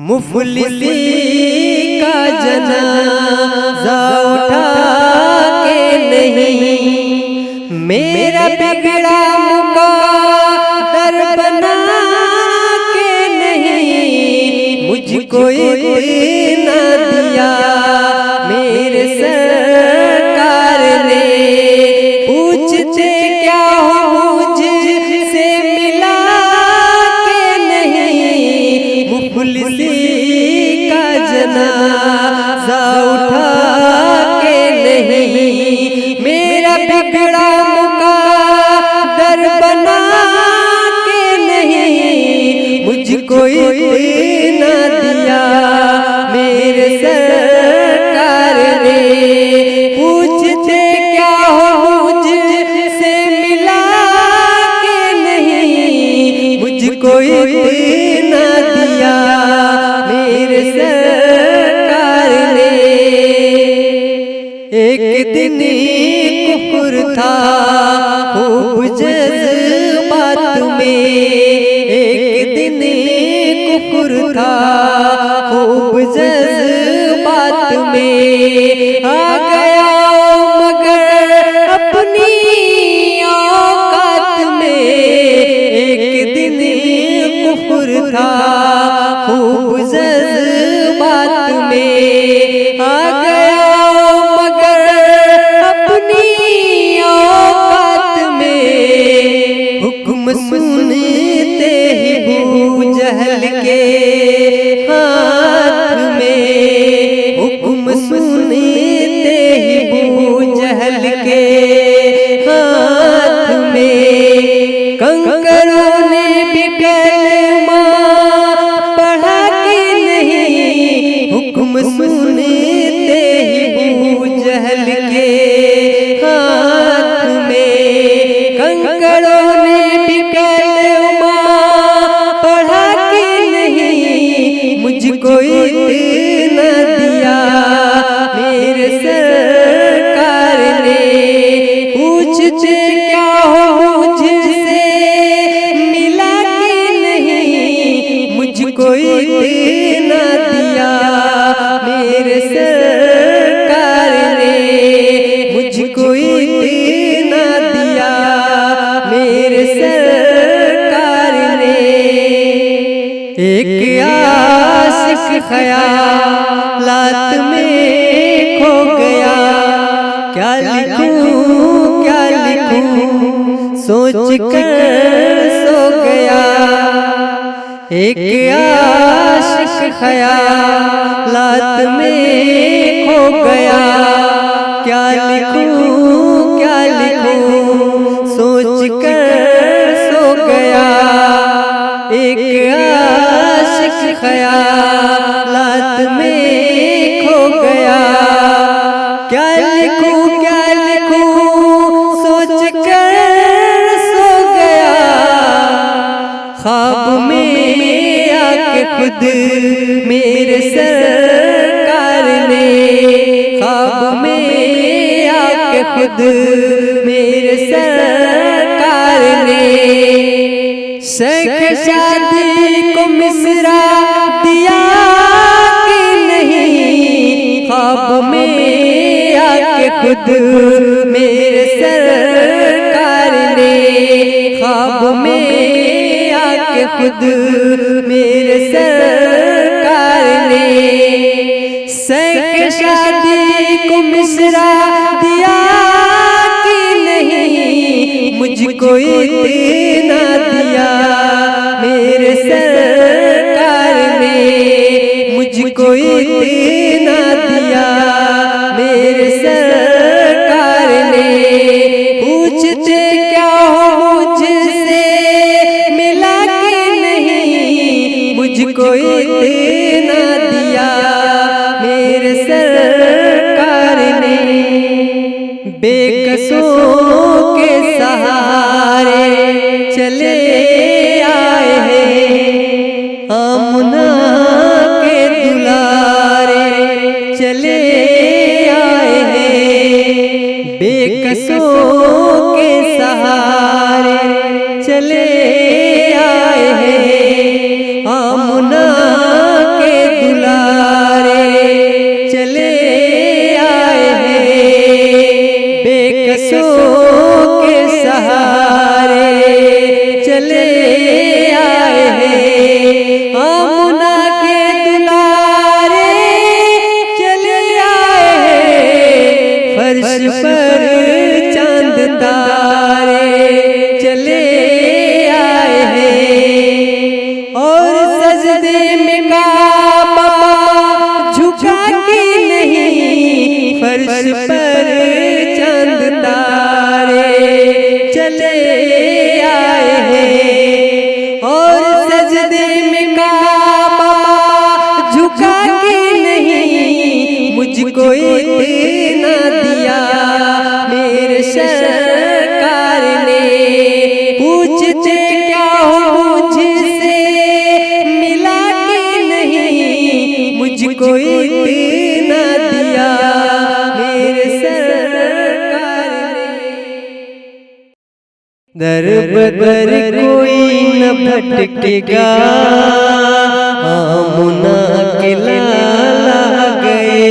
मुफलिसी का जनाजा उठा के नहीं, मेरा बिगड़ा मुक़द्दर बना के नहीं, मुझको इतना दिया मेरे सरकार ने। पूछते क्या हो मुझसे मिला के नहीं, मुफलिसी का जनाजा उठा के नहीं, मेरा बिगड़ा मुक़द्दर बना के नहीं, मुझको इतना दिया मेरे सरकार ने। पूछते क्या हो मुझसे मिला के नहीं, मुझको इतना दिया मेरे सरकार ने। एक दिन कुफर था खूब जज्बात में, एक दिन कुफर था खूब जज्बात में, आ गया मगर अपनी औकात में। एक दिन कुफर था खूब जज्बात में, आ गया मगर अपनी औकात में। हुक्म सुनते ही अबू जहल के हाथ में, हुक्म सुनते ही अबू जहल के हाथ में, कंकरों ने भी कलमा पढ़ा के नहीं, हुक्म सुनते ही अबू जहल के हाथ में, कंकरों ने भी कलमा पढ़ा के नहीं, मुझको इतना दिया मेरे सरकार ने। पूछते क्या हो मुझसे मिला के नहीं, मुझको इतना दिया मेरे सरकार ने, मुझको इतना दिया मेरे सरकार ने। एक आशिक ख़यालात में खो गया, क्या लिखूं क्या लिखूं सोच कर सो गया। एक आशिक ख़यालात में खो गया, क्या लिखूं क्या लिखूं सोच कर सो गया। एक आशिक ख़यालात में खो गया, क्या लिखूं सोच कर सो गया। ख्वाब में आके खुद मेरे सरकार ने, ख्वाब में आके खुद मेरे सरकार ने, शेख शादी को मिसरा दिया कि नहीं, ख्वाब में आके खुद मेरे सरकार ने, ख्वाब में आके खुद मेरे सरकार ने। शेख शादी को मिसरा दिया कि नहीं, मुझको इतना दिया मेरे सरकार ने, मुझको इतना दिया मेरे सरकार ने। पूछते क्या हो मुझसे मिला के नहीं, मुझको इतना दिया मेरे सरकार ने। बेकसों के सहारे चले आए हैं, आमुना के दुलारे चले आए हैं। बेकसों के सहारे चले आए हैं, आमुना के कोई न दिया मेरे सरकार ने। दर बदर कोई न भटकेगा आमुना के लाला गए।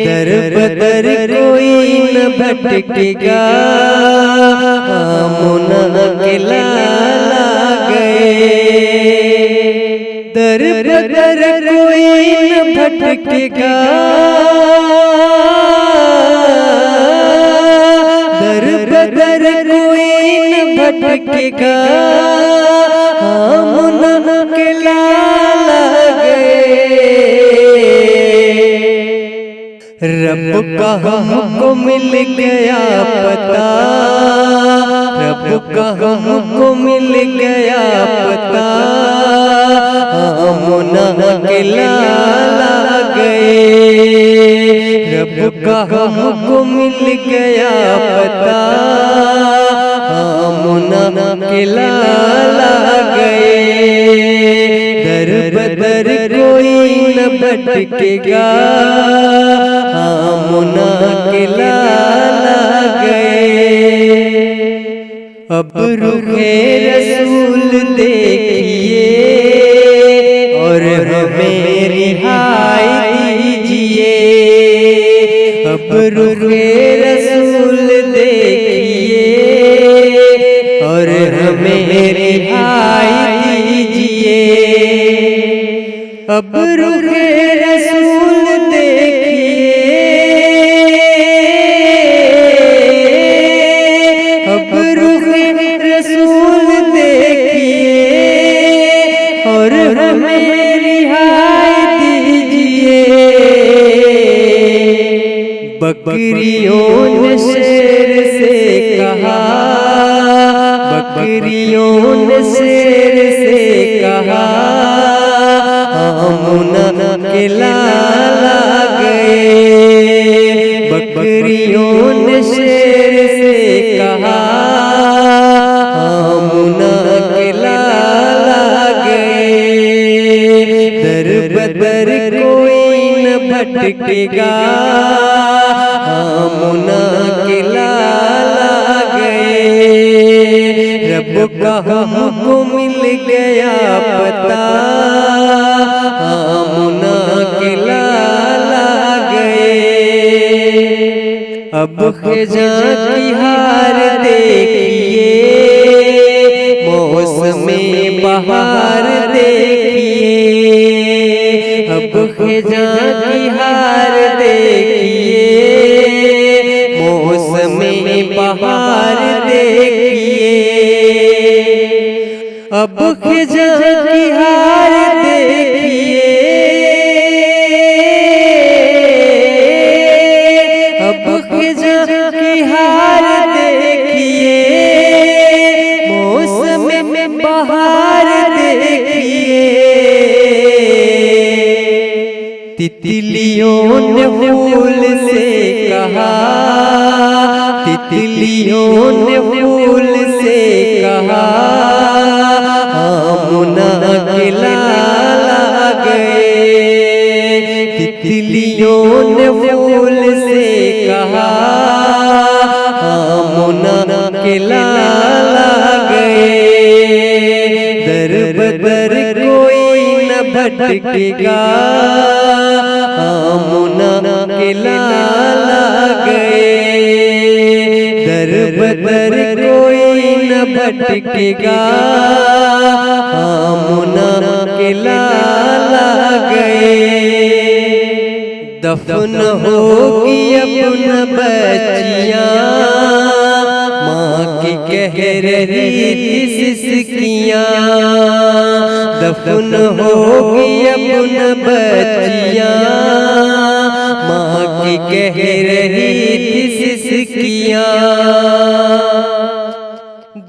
दर बदर कोई न भटकेगा आमुना के लाला गए। दर बदर कोई न भटकेगा, दर बदर कोई न भटकेगा आमुना के लाला गए। रब का हमको मिल गया पता, रब का हमको मिल गया पता आमुना के लाला गए। रब का हमको मिल गया पता आमुना के लाला गए। दर बदर कोई न भटकेगा आमुना के लाला गए। अब रुखे रसूल देखिए और हमें रिहाई दीजिए। अब रुखे रसूल देखिए और हमें रिहाई दीजिए। अब रुखे रसूल देखिए, अब रुखे रसूल देखिए और हमें रिहाई दीजिए। बकरियों ने शेर से कहा, बकरियों ने शेर से कहा आमुना के लाला गए। बकरियों ने शेर से कहा आमुना के लाला गए। दर बदर कोई न भटकेगा आमुना के लाला गए। रब का हमको मिल गया पता आमुना के लाला गए। अब ख़ज़ां की हार देखिए, मौसमे बहार देखिए। अब ख़ज़ां की हार देखिए, मौसमे बहार देखिए। अब ख़ज़ां की हार देखिए, अब ख़ज़ां की हार देखिए। मौसम में बहार देखिए। तितलियों ने फूल से कहा, तितलियों ने फूल से कहा आमुना के लाला गए। तितलियों ने फूल से कहा आमुना के लाला गए। दर बदर कोई न भटकेगा आमुना के लाला गए। दर बदर कोई न भटकेगा आमुना के लाला गए। दफन होगी अपना बच्चियाँ, माँ की कह रही थी सिसकियाँ। दफन होगी अपना बच्चियाँ, माँ की कह रही थी सिसकियाँ।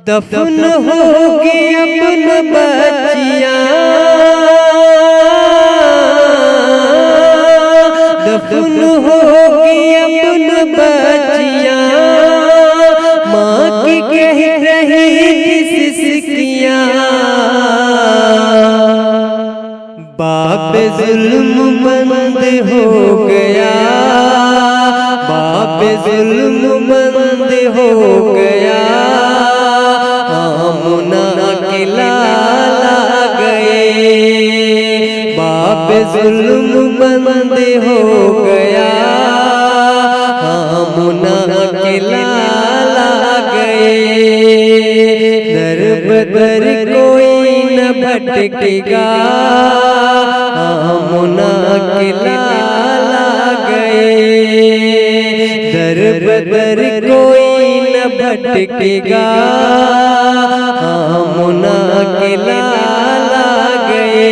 दफन होगी अपना बच्चियाँ, दफन होगी अपना बच्चियाँ। माँ की कह रही थी सिसकियाँ। बाप जुल्म बंद हो गया, बाप जुल्म बंद हो गया, आमुना के लाला गए। बाप जुल्म बंद हो गया, आमुना के लाला गए। दर बदर कोई न भटकेगा, आमुना के लाला गए। दर बदर कोई न भटकेगा, आमुना के लाला गए।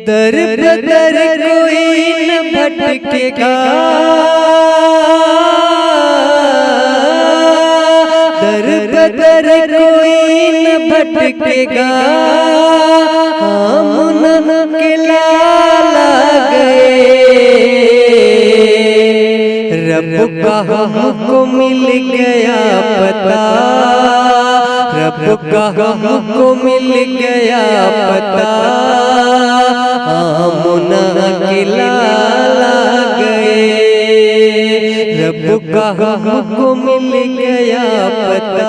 दर बदर कोई न भटकेगा, दर बदर कोई न भटकेगा, आमुना के लाला गए। रब का हमको मिल गया पता, रब का हमको मिल गया पता, आमुना के लाला गए। रब का हमको मिल गया पता।